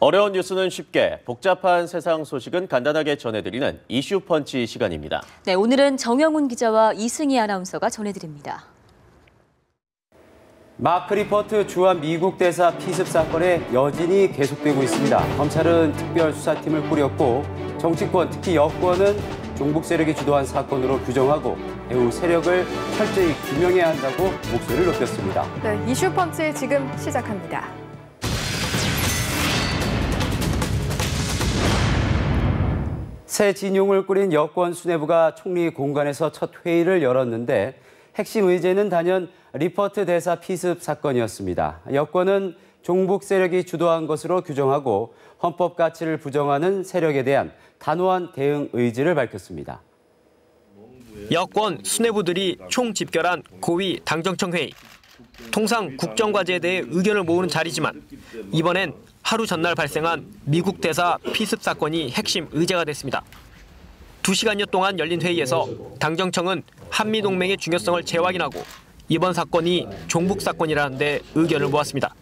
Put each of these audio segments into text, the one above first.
어려운 뉴스는 쉽게, 복잡한 세상 소식은 간단하게 전해드리는 이슈 펀치 시간입니다. 네, 오늘은 정영훈 기자와 이승희 아나운서가 전해드립니다. 마크 리퍼트 주한 미국 대사 피습 사건의 여진이 계속되고 있습니다. 검찰은 특별수사팀을 꾸렸고 정치권, 특히 여권은 종북 세력이 주도한 사건으로 규정하고 배후 세력을 철저히 규명해야 한다고 목소리를 높였습니다. 네, 이슈 펀치 지금 시작합니다. 새 진용을 꾸린 여권 수뇌부가 총리 공관에서 첫 회의를 열었는데 핵심 의제는 단연 리퍼트 대사 피습 사건이었습니다. 여권은 종북 세력이 주도한 것으로 규정하고 헌법 가치를 부정하는 세력에 대한 단호한 대응 의지를 밝혔습니다. 여권 수뇌부들이 총집결한 고위 당정청 회의. 통상 국정과제에 대해 의견을 모으는 자리지만 이번엔 하루 전날 발생한 미국 대사 피습 사건이 핵심 의제가 됐습니다. 2시간여 동안 열린 회의에서 당정청은 한미동맹의 중요성을 재확인하고 이번 사건이 종북 사건이라는 데 의견을 모았습니다.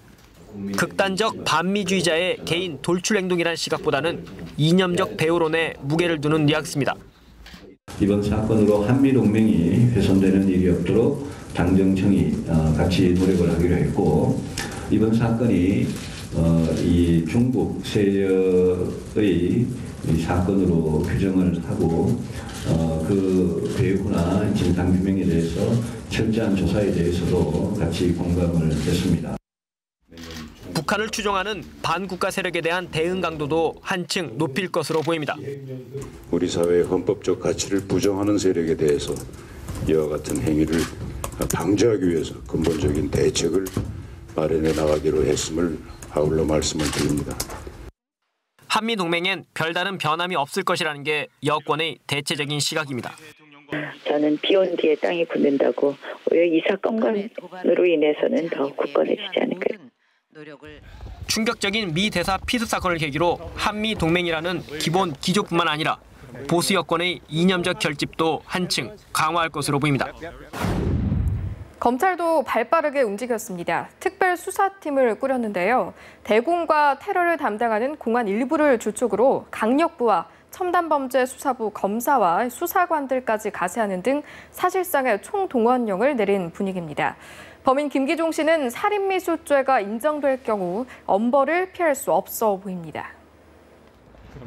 극단적 반미주의자의 개인 돌출 행동이라는 시각보다는 이념적 배후론에 무게를 두는 뉘앙스입니다. 이번 사건으로 한미동맹이 훼손되는 일이 없도록 당정청이 같이 노력을 하기로 했고 이번 사건이 이 종북 세력의 사건으로 규정을 하고 그 배후나 진상규명에 대해서 철저한 조사에 대해서도 같이 공감을 했습니다. 북한을 추종하는 반국가 세력에 대한 대응 강도도 한층 높일 것으로 보입니다. 우리 사회의 헌법적 가치를 부정하는 세력에 대해서 이와 같은 행위를 방지하기 위해서 근본적인 대책을 마련해 나가기로 했음을 아울러 말씀을 드립니다. 한미동맹엔 별다른 변함이 없을 것이라는 게 여권의 대체적인 시각입니다. 저는 비온 뒤에 땅이 굳는다고 오히려 이 사건으로 인해서는 더 굳건해지지 않을까요? 충격적인 미 대사 피습 사건을 계기로 한미동맹이라는 기본 기조뿐만 아니라 보수 여권의 이념적 결집도 한층 강화할 것으로 보입니다. 검찰도 발빠르게 움직였습니다. 특별수사팀을 꾸렸는데요. 대공과 테러를 담당하는 공안 일부를 주축으로 강력부와 첨단범죄수사부 검사와 수사관들까지 가세하는 등 사실상의 총동원령을 내린 분위기입니다. 범인 김기종 씨는 살인미수죄가 인정될 경우 엄벌을 피할 수 없어 보입니다.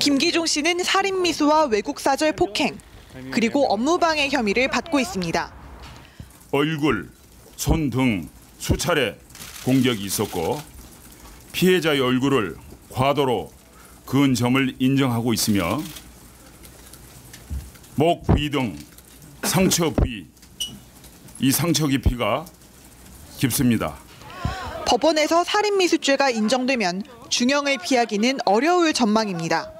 김기종 씨는 살인미수와 외국사절 폭행, 그리고 업무방해 혐의를 받고 있습니다. 얼굴, 손 등 수차례 공격이 있었고 피해자의 얼굴을 과도로 그은 점을 인정하고 있으며 목 부위 등 상처 부위, 이 상처 깊이가 깊습니다. 법원에서 살인미수죄가 인정되면 중형을 피하기는 어려울 전망입니다.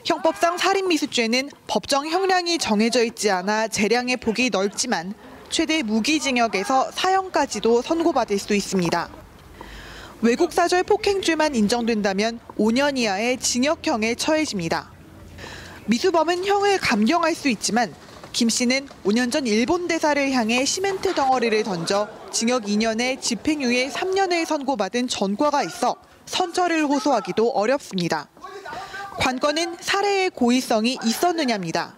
형법상 살인미수죄는 법정 형량이 정해져 있지 않아 재량의 폭이 넓지만 최대 무기징역에서 사형까지도 선고받을 수 있습니다. 외국사절 폭행죄만 인정된다면 5년 이하의 징역형에 처해집니다. 미수범은 형을 감경할 수 있지만 김 씨는 5년 전 일본 대사를 향해 시멘트 덩어리를 던져 징역 2년에 집행유예 3년을 선고받은 전과가 있어 선처를 호소하기도 어렵습니다. 관건은 살해의 고의성이 있었느냐입니다.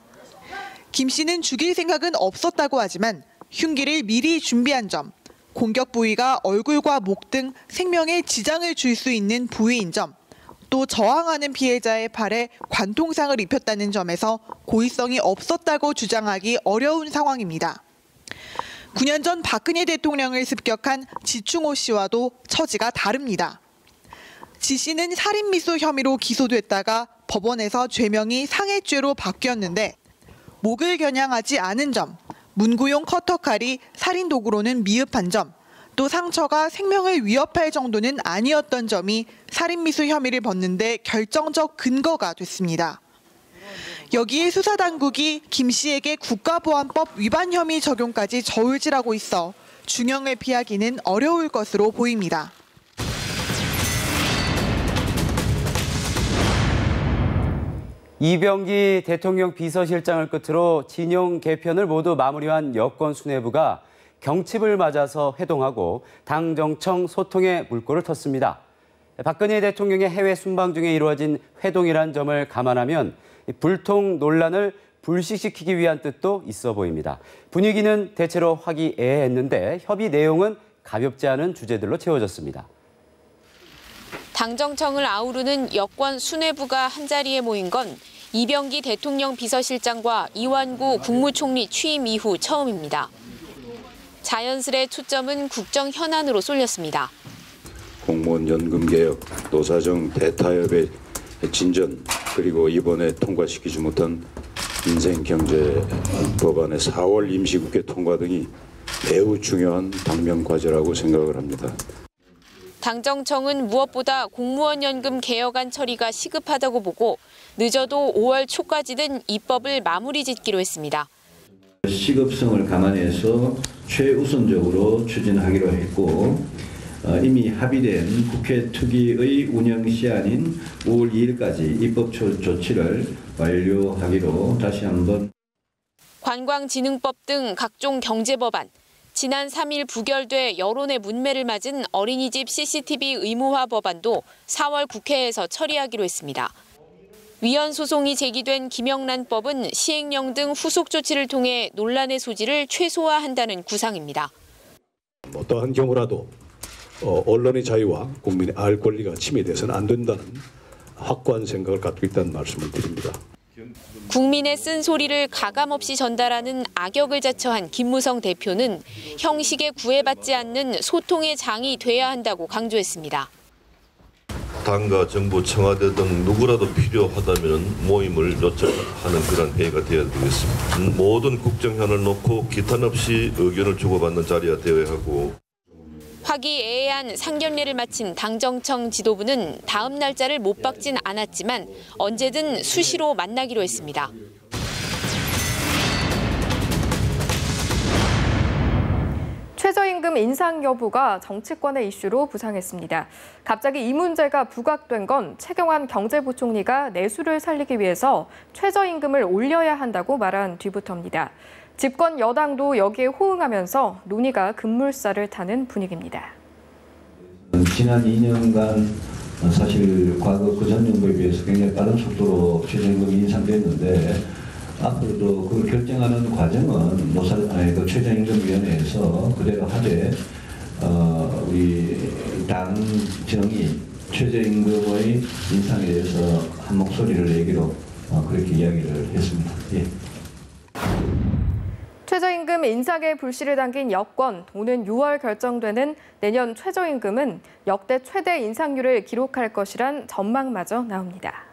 김 씨는 죽일 생각은 없었다고 하지만 흉기를 미리 준비한 점, 공격 부위가 얼굴과 목 등 생명에 지장을 줄 수 있는 부위인 점, 또 저항하는 피해자의 팔에 관통상을 입혔다는 점에서 고의성이 없었다고 주장하기 어려운 상황입니다. 9년 전 박근혜 대통령을 습격한 지충호 씨와도 처지가 다릅니다. 지 씨는 살인미수 혐의로 기소됐다가 법원에서 죄명이 상해죄로 바뀌었는데 목을 겨냥하지 않은 점, 문구용 커터칼이 살인 도구로는 미흡한 점, 또 상처가 생명을 위협할 정도는 아니었던 점이 살인미수 혐의를 벗는데 결정적 근거가 됐습니다. 여기에 수사당국이 김 씨에게 국가보안법 위반 혐의 적용까지 저울질하고 있어 중형을 피하기는 어려울 것으로 보입니다. 이병기 대통령 비서실장을 끝으로 진영 개편을 모두 마무리한 여권 수뇌부가 경칩을 맞아서 회동하고 당정청 소통에 물꼬를 텄습니다. 박근혜 대통령의 해외 순방 중에 이루어진 회동이란 점을 감안하면 불통 논란을 불식시키기 위한 뜻도 있어 보입니다. 분위기는 대체로 화기애애했는데 협의 내용은 가볍지 않은 주제들로 채워졌습니다. 당정청을 아우르는 여권 수뇌부가 한자리에 모인 건 이병기 대통령 비서실장과 이완구 국무총리 취임 이후 처음입니다. 자연스레 초점은 국정 현안으로 쏠렸습니다. 공무원 연금 개혁, 노사정 대타협의 진전, 그리고 이번에 통과시키지 못한 민생경제 법안의 4월 임시국회 통과 등이 매우 중요한 당면 과제라고 생각을 합니다. 당정청은 무엇보다 공무원 연금 개혁안 처리가 시급하다고 보고 늦어도 5월 초까지는 입법을 마무리 짓기로 했습니다. 시급성을 감안해서 최우선적으로 추진하기로 했고 이미 합의된 국회 특위의 운영 시한인 5월 2일까지 입법 조치를 완료하기로 다시 한번. 관광진흥법 등 각종 경제법안, 지난 3일 부결돼 여론의 문매를 맞은 어린이집 CCTV 의무화 법안도 4월 국회에서 처리하기로 했습니다. 위헌 소송이 제기된 김영란법은 시행령 등 후속 조치를 통해 논란의 소지를 최소화한다는 구상입니다. 어떠한 경우라도 언론의 자유와 국민의 알 권리가 침해돼서는 안 된다는 확고한 생각을 갖고 있다는 말씀을 드립니다. 국민의 쓴소리를 가감없이 전달하는 악역을 자처한 김무성 대표는 형식에 구애받지 않는 소통의 장이 돼야 한다고 강조했습니다. 당과 정부, 청와대 등 누구라도 필요하다면 모임을 요청하는 그런 회의가 되어야 되겠습니다. 모든 국정현안을 놓고 기탄 없이 의견을 주고받는 자리가 되어야 하고. 화기애애한 상견례를 마친 당정청 지도부는 다음 날짜를 못 박진 않았지만 언제든 수시로 만나기로 했습니다. 최저임금 인상 여부가 정치권의 이슈로 부상했습니다. 갑자기 이 문제가 부각된 건 최경환 경제부총리가 내수를 살리기 위해서 최저임금을 올려야 한다고 말한 뒤부터입니다. 집권 여당도 여기에 호응하면서 논의가 급물살을 타는 분위기입니다. 지난 2년간 사실 과거 그전 정부에 비해서 굉장히 빠른 속도로 최저임금이 인상됐는데 앞으로도 그걸 결정하는 과정은 최저임금위원회에서 그대로 하되 우리 당정이 최저임금의 인상에 대해서 한 목소리를 내기로 그렇게 이야기를 했습니다. 예. 최저임금 인상에 불씨를 당긴 여권, 오는 6월 결정되는 내년 최저임금은 역대 최대 인상률을 기록할 것이란 전망마저 나옵니다.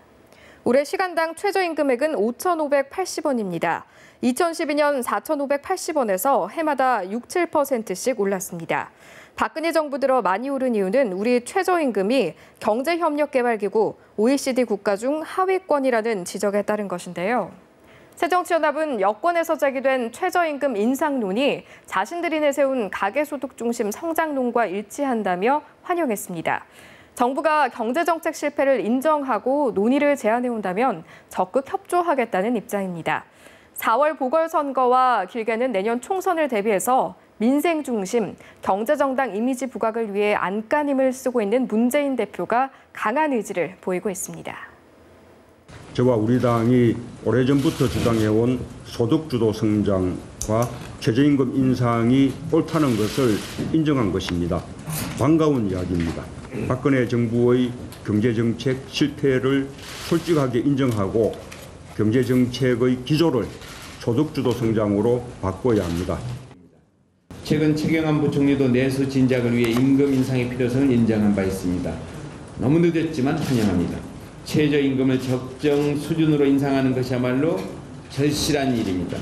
올해 시간당 최저임금액은 5,580원입니다. 2012년 4,580원에서 해마다 6, 7%씩 올랐습니다. 박근혜 정부 들어 많이 오른 이유는 우리 최저임금이 경제협력개발기구 OECD 국가 중 하위권이라는 지적에 따른 것인데요. 새정치연합은 여권에서 제기된 최저임금 인상론이 자신들이 내세운 가계소득 중심 성장론과 일치한다며 환영했습니다. 정부가 경제정책 실패를 인정하고 논의를 제안해온다면 적극 협조하겠다는 입장입니다. 4월 보궐선거와 길게는 내년 총선을 대비해서 민생 중심, 경제정당 이미지 부각을 위해 안간힘을 쓰고 있는 문재인 대표가 강한 의지를 보이고 있습니다. 저와 우리 당이 오래전부터 주장해온 소득주도 성장과 최저임금 인상이 옳다는 것을 인정한 것입니다. 반가운 이야기입니다. 박근혜 정부의 경제정책 실패를 솔직하게 인정하고 경제정책의 기조를 소득주도 성장으로 바꿔야 합니다. 최근 최경환 부총리도 내수 진작을 위해 임금 인상의 필요성을 인정한 바 있습니다. 너무 늦었지만 환영합니다. 최저임금을 적정 수준으로 인상하는 것이야말로 절실한 일입니다.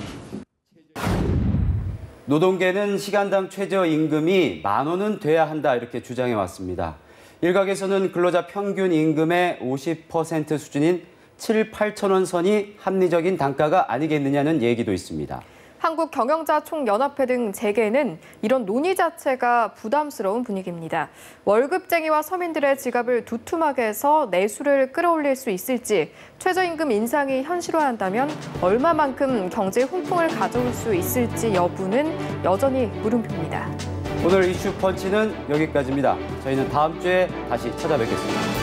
노동계는 시간당 최저임금이 10,000원은 돼야 한다 이렇게 주장해 왔습니다. 일각에서는 근로자 평균 임금의 50% 수준인 7,000~8,000원 선이 합리적인 단가가 아니겠느냐는 얘기도 있습니다. 한국경영자총연합회 등 재계는 이런 논의 자체가 부담스러운 분위기입니다. 월급쟁이와 서민들의 지갑을 두툼하게 해서 내수를 끌어올릴 수 있을지, 최저임금 인상이 현실화한다면 얼마만큼 경제에 훈풍을 가져올 수 있을지 여부는 여전히 물음표입니다. 오늘 이슈 펀치는 여기까지입니다. 저희는 다음 주에 다시 찾아뵙겠습니다.